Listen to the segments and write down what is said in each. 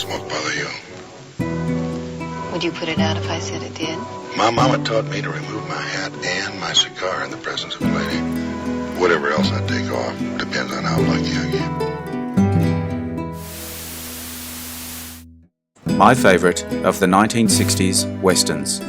won't bother you. Would you put it out if I said it did? My mama taught me to remove my hat and my cigar in the presence of a lady. Whatever else I take off depends on how lucky I get. My favourite of the 1960s westerns.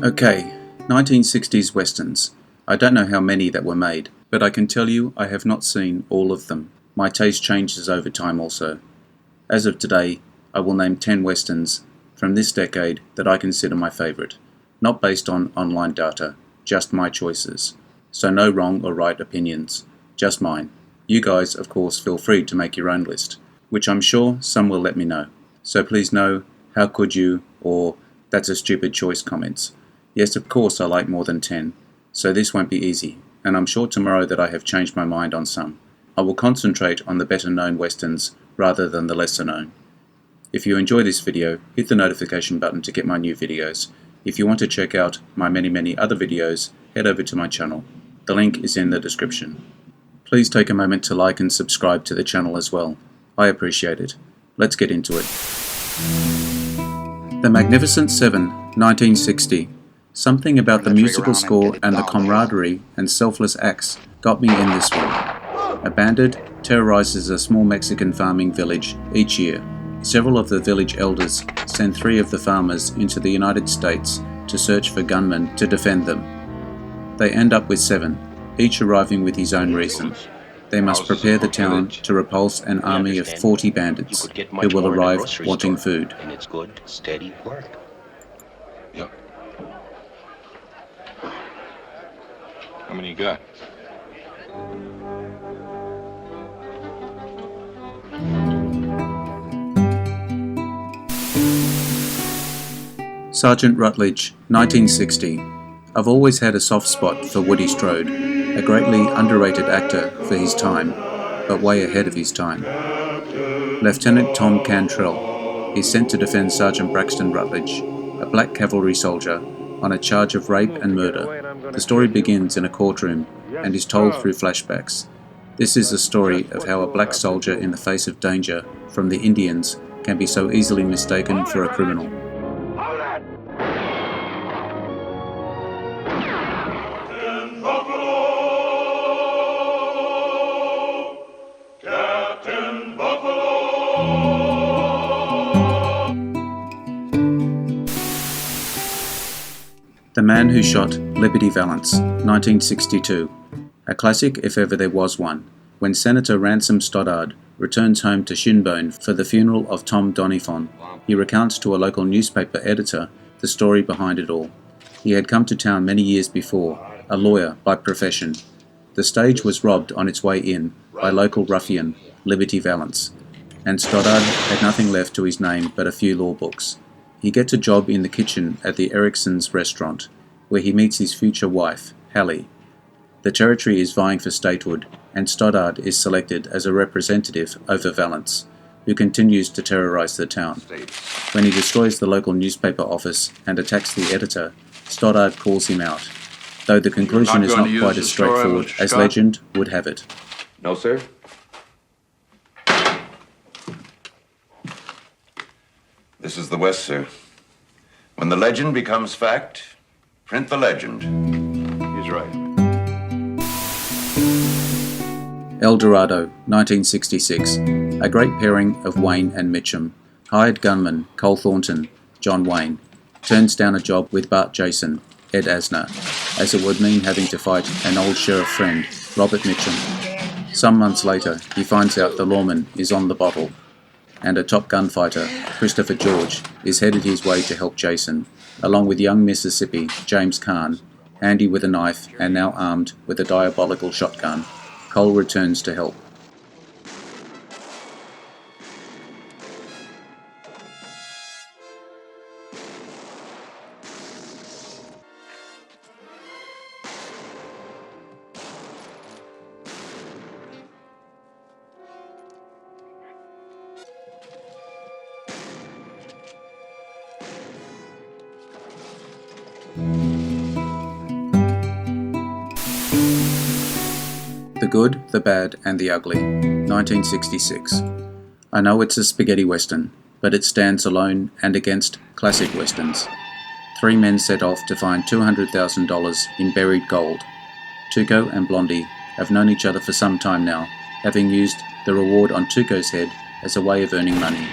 Okay, 1960s westerns. I don't know how many that were made, but I can tell you I have not seen all of them. My taste changes over time also. As of today, I will name 10 westerns from this decade that I consider my favourite, not based on online data, just my choices. So no wrong or right opinions, just mine. You guys, of course, feel free to make your own list, which I'm sure some will let me know. So please no, how could you, or that's a stupid choice comments. Yes, of course I like more than 10, so this won't be easy, and I'm sure tomorrow that I have changed my mind on some. I will concentrate on the better known westerns rather than the lesser known. If you enjoy this video, hit the notification button to get my new videos. If you want to check out my many other videos, head over to my channel. The link is in the description. Please take a moment to like and subscribe to the channel as well. I appreciate it. Let's get into it. The Magnificent Seven, 1960. Something about the musical score and the camaraderie and selfless acts got me in this one. A bandit terrorizes a small Mexican farming village each year. Several of the village elders send 3 of the farmers into the United States to search for gunmen to defend them. They end up with 7, each arriving with his own reason. They must prepare the town to repulse an army of 40 bandits who will arrive wanting food. And it's good, steady work. Yep. How many you got? Sergeant Rutledge, 1960. I've always had a soft spot for Woody Strode, a greatly underrated actor for his time, but way ahead of his time. Lieutenant Tom Cantrell is sent to defend Sergeant Braxton Rutledge, a black cavalry soldier, on a charge of rape and murder. The story begins in a courtroom and is told through flashbacks. This is the story of how a black soldier in the face of danger from the Indians can be so easily mistaken for a criminal. The Man Who Shot Liberty Valance, 1962. A classic if ever there was one. When Senator Ransom Stoddard returns home to Shinbone for the funeral of Tom Doniphan, he recounts to a local newspaper editor the story behind it all. He had come to town many years before, a lawyer by profession. The stage was robbed on its way in by local ruffian Liberty Valance, and Stoddard had nothing left to his name but a few law books. He gets a job in the kitchen at the Erickson's restaurant, where he meets his future wife, Hallie. The territory is vying for statehood, and Stoddard is selected as a representative over Valance, who continues to terrorize the town. When he destroys the local newspaper office and attacks the editor, Stoddard calls him out, though the conclusion is not quite as straightforward as legend would have it. No, sir. This is the West, sir. When the legend becomes fact, print the legend. He's right. El Dorado, 1966. A great pairing of Wayne and Mitchum. Hired gunman Cole Thornton, John Wayne, turns down a job with Bart Jason, Ed Asner, as it would mean having to fight an old sheriff friend, Robert Mitchum. Some months later, he finds out the lawman is on the bottle, and a top gunfighter, Christopher George, is headed his way to help Jason, along with young Mississippi, James Kahn, handy with a knife and now armed with a diabolical shotgun. Cole returns to help. The The Good, the Bad, and the Ugly, 1966. I know it's a spaghetti western, but it stands alone and against classic westerns. Three men set off to find $200,000 in buried gold. Tuco and Blondie have known each other for some time now, having used the reward on Tuco's head as a way of earning money.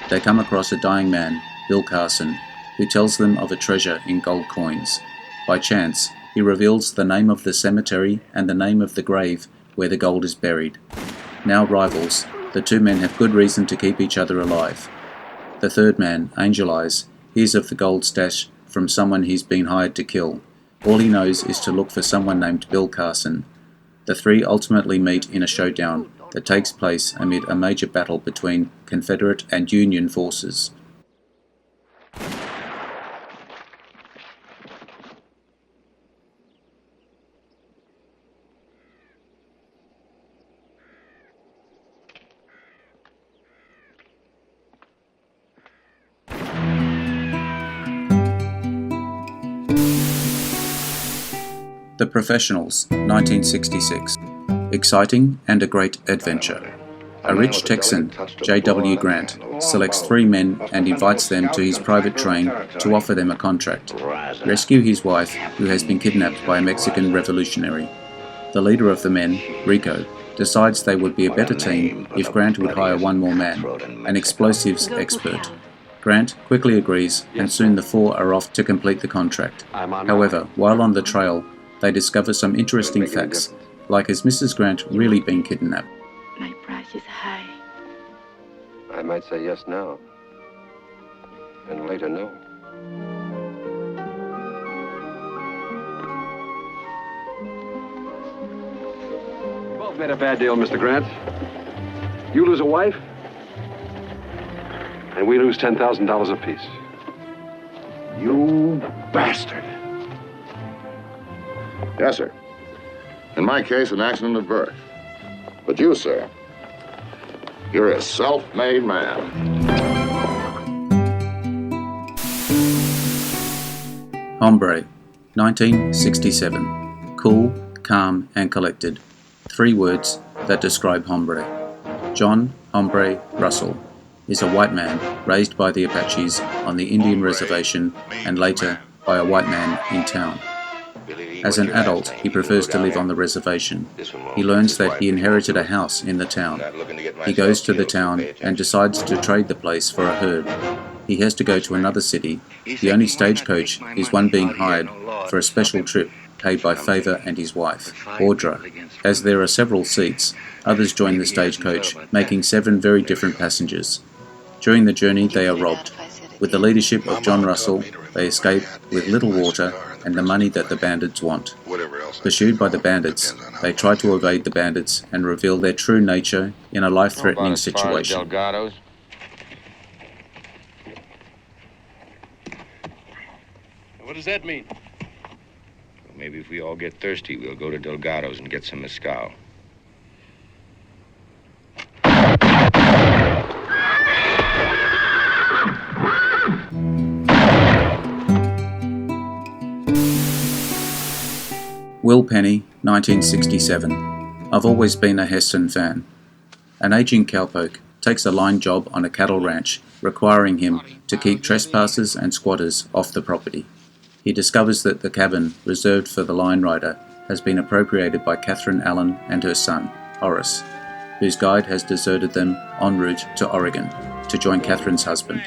They come across a dying man, Bill Carson, who tells them of a treasure in gold coins. By chance, he reveals the name of the cemetery and the name of the grave where the gold is buried. Now rivals, the two men have good reason to keep each other alive. The third man, Angel Eyes, hears of the gold stash from someone he's been hired to kill. All he knows is to look for someone named Bill Carson. The three ultimately meet in a showdown that takes place amid a major battle between Confederate and Union forces. The Professionals, 1966. Exciting and a great adventure. A rich Texan, J.W. Grant, selects three men and invites them to his private train to offer them a contract: rescue his wife, who has been kidnapped by a Mexican revolutionary. The leader of the men, Rico, decides they would be a better team if Grant would hire one more man, an explosives expert. Grant quickly agrees, and soon the four are off to complete the contract. However, while on the trail, they discover some interesting facts, like has Mrs. Grant really been kidnapped? My price is high. I might say yes now, and later no. Both made a bad deal, Mr. Grant. You lose a wife, and we lose $10,000 apiece. You bastard. Yes, sir. In my case, an accident of birth. But you, sir, you're a self-made man. Hbre, 1967. Cool, calm, and collected. 3 words that describe Hbre. John Hbre Russell is a white man raised by the Apaches on the Indian reservation and later by a white man in town. As an adult, he prefers to live on the reservation. He learns that he inherited a house in the town. He goes to the town and decides to trade the place for a herd. He has to go to another city. The only stagecoach is one being hired for a special trip paid by Favor and his wife, Audra. As there are several seats, others join the stagecoach, making 7 very different passengers. During the journey, they are robbed. With the leadership of John Russell, they escape with little water and the money that the bandits want. Pursued by the bandits, they try to evade the bandits and reveal their true nature in a life-threatening situation. Delgado's? What does that mean? Well, maybe if we all get thirsty, we'll go to Delgado's and get some mezcal. Will Penny, 1967. I've always been a Heston fan. An aging cowpoke takes a line job on a cattle ranch, requiring him to keep trespassers and squatters off the property. He discovers that the cabin reserved for the line rider has been appropriated by Catherine Allen and her son, Horace, whose guide has deserted them en route to Oregon to join Catherine's husband.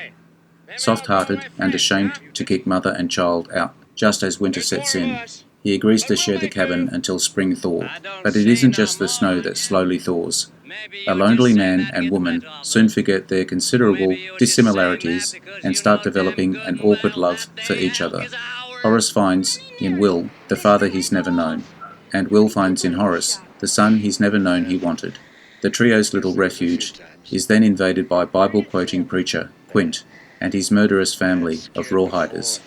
Soft-hearted and ashamed to kick mother and child out just as winter sets in, he agrees to share the cabin until spring thaw. But it isn't just the snow that slowly thaws. A lonely man and woman soon forget their considerable dissimilarities and start developing an awkward love for each other. Horace finds in Will the father he's never known, and Will finds in Horace the son he's never known he wanted. The trio's little refuge is then invaded by Bible-quoting preacher Quint and his murderous family of rawhiders,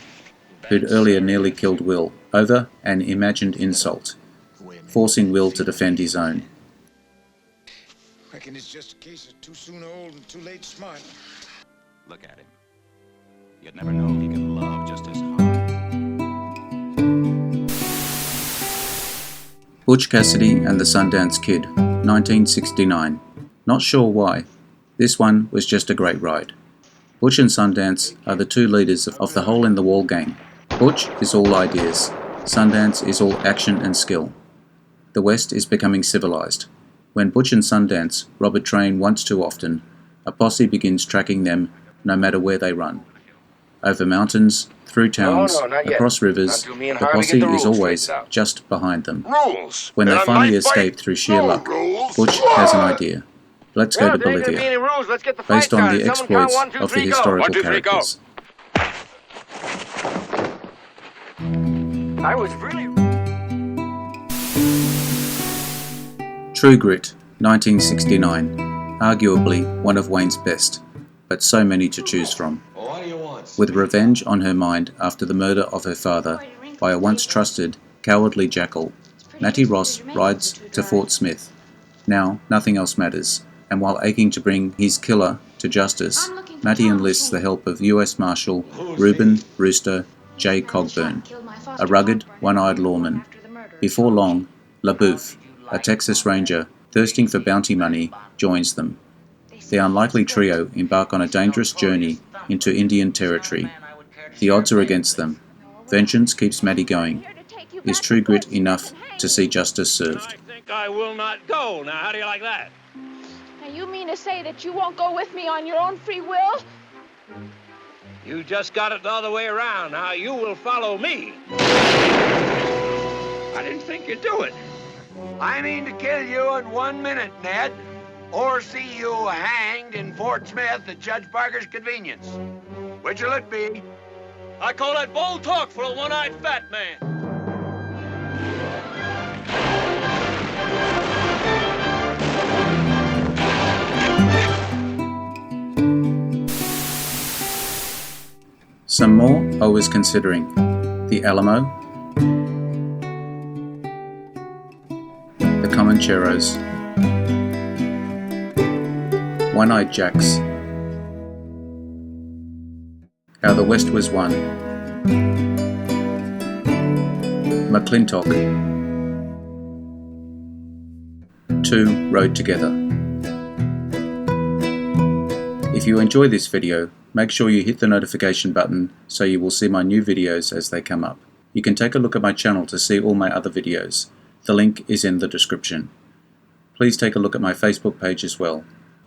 who'd earlier nearly killed Will over an imagined insult, forcing Will to defend his own. Reckon it's just a case of too soon old and too late smart. Look at him. You'd never know he can love just as hard. Butch Cassidy and the Sundance Kid, 1969. Not sure why. This one was just a great ride. Butch and Sundance are the two leaders of the Hole in the Wall gang. Butch is all ideas. Sundance is all action and skill. The West is becoming civilized. When Butch and Sundance rob a train once too often, a posse begins tracking them no matter where they run. Over mountains, through towns, across rivers, the posse is always just behind them. Rules. When they finally escape through sheer luck, Butch has an idea. Let's go to Bolivia, based on the exploits of the historical characters. True Grit, 1969. Arguably one of Wayne's best, but so many to choose from. With revenge on her mind after the murder of her father by a once trusted, cowardly jackal, Matty Ross rides to Fort Smith. Now nothing else matters, and while aching to bring his killer to justice, Matty enlists the help of US Marshal Reuben Rooster J. Cogburn, a rugged, one-eyed lawman. Before long, LaBouffe, a Texas Ranger thirsting for bounty money, joins them. The unlikely trio embark on a dangerous journey into Indian territory. The odds are against them. Vengeance keeps Matty going. Is True Grit enough to see justice served? I think I will not go. Now, how do you like that? Now, you mean to say that you won't go with me on your own free will? You just got it the other way around. Now, you will follow me. I didn't think you'd do it. I mean to kill you in 1 minute, Ned. Or see you hanged in Fort Smith at Judge Parker's convenience. Which'll it be? I call that bold talk for a one-eyed fat man. Some more I was considering. The Alamo, the Comancheros, One-Eyed Jacks, How the West Was Won, McClintock, Two Rode Together. If you enjoy this video, make sure you hit the notification button so you will see my new videos as they come up. You can take a look at my channel to see all my other videos. The link is in the description. Please take a look at my Facebook page as well.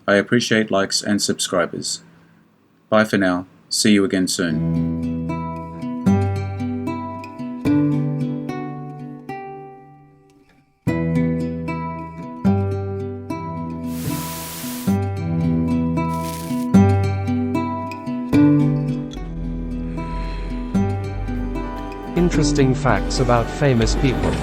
I appreciate likes and subscribers. Bye for now. See you again soon. Interesting facts about famous people.